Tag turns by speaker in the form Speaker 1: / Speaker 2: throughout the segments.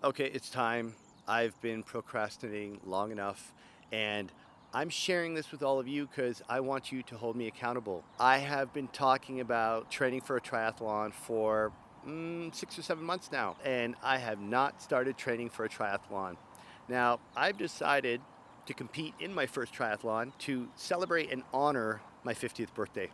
Speaker 1: Okay, it's time. I've been procrastinating long enough, and I'm sharing this with all of you because I want you to hold me accountable. I have been talking about training for a triathlon for 6 or 7 months now, and I have not started training for a triathlon. Now, I've decided to compete in my first triathlon to celebrate and honor my 50th birthday.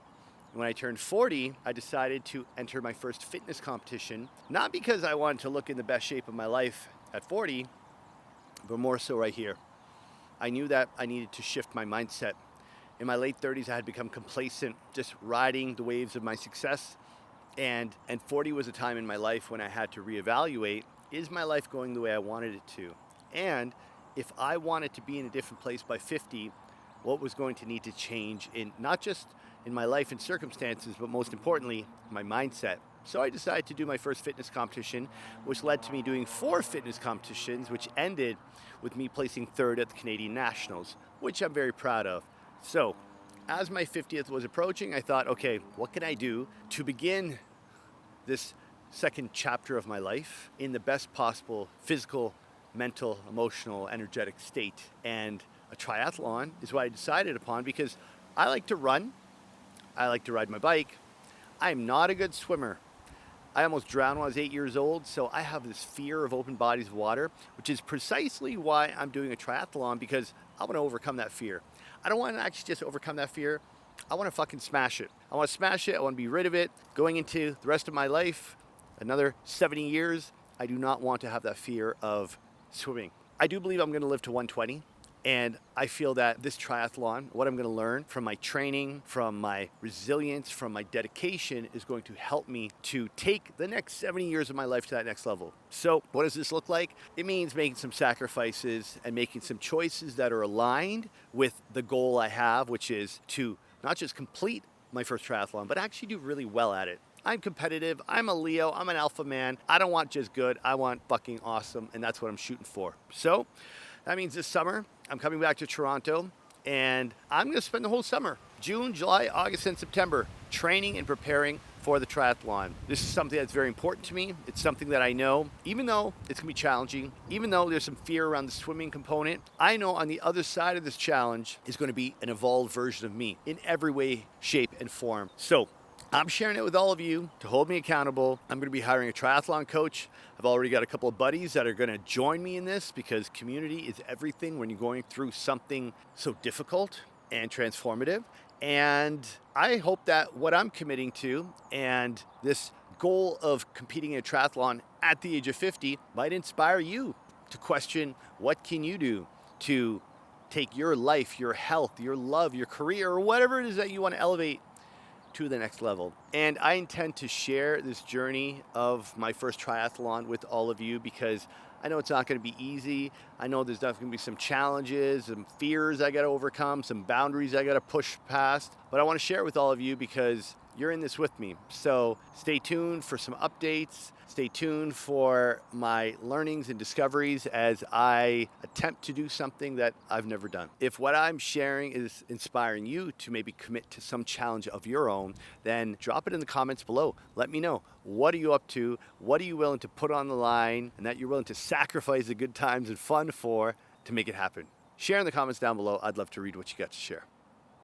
Speaker 1: When I turned 40, I decided to enter my first fitness competition, not because I wanted to look in the best shape of my life at 40, but more so right here. I knew that I needed to shift my mindset. In my late 30s, I had become complacent, just riding the waves of my success. And 40 was a time in my life when I had to reevaluate, is my life going the way I wanted it to? And if I wanted to be in a different place by 50, what was going to need to change in not just in my life and circumstances, but most importantly, my mindset. So I decided to do my first fitness competition, which led to me doing 4 fitness competitions, which ended with me placing third at the Canadian Nationals, which I'm very proud of. So as my 50th was approaching, I thought, okay, what can I do to begin this second chapter of my life in the best possible physical, mental, emotional, energetic state? And a triathlon is what I decided upon because I like to run, I like to ride my bike. I'm not a good swimmer. I almost drowned when I was 8 years old, so I have this fear of open bodies of water, which is precisely why I'm doing a triathlon, because I want to overcome that fear. I don't want to actually just overcome that fear. I want to fucking smash it. I want to smash it. I want to be rid of it. Going into the rest of my life, another 70 years, I do not want to have that fear of swimming. I do believe I'm going to live to 120. And I feel that this triathlon, what I'm going to learn from my training, from my resilience, from my dedication, is going to help me to take the next 70 years of my life to that next level. So what does this look like? It means making some sacrifices and making some choices that are aligned with the goal I have, which is to not just complete my first triathlon, but actually do really well at it. I'm competitive, I'm a Leo, I'm an alpha man. I don't want just good, I want fucking awesome, and that's what I'm shooting for. So that means this summer, I'm coming back to Toronto, and I'm going to spend the whole summer, June, July, August, and September, training and preparing for the triathlon. This is something that's very important to me. It's something that I know, even though it's going to be challenging, even though there's some fear around the swimming component, I know on the other side of this challenge is going to be an evolved version of me in every way, shape, and form. So I'm sharing it with all of you to hold me accountable. I'm going to be hiring a triathlon coach. I've already got a couple of buddies that are going to join me in this, because community is everything when you're going through something so difficult and transformative. And I hope that what I'm committing to and this goal of competing in a triathlon at the age of 50 might inspire you to question, what can you do to take your life, your health, your love, your career, or whatever it is that you want to elevate to the next level. And I intend to share this journey of my first triathlon with all of you, because I know it's not going to be easy. I know there's definitely going to be some challenges, some fears I got to overcome, some boundaries I got to push past. But I want to share it with all of you because you're in this with me. So stay tuned for some updates. Stay tuned for my learnings and discoveries as I attempt to do something that I've never done. If what I'm sharing is inspiring you to maybe commit to some challenge of your own, then drop it in the comments below. Let me know. What are you up to? What are you willing to put on the line, and that you're willing to sacrifice the good times and fun for to make it happen? Share in the comments down below. I'd love to read what you got to share.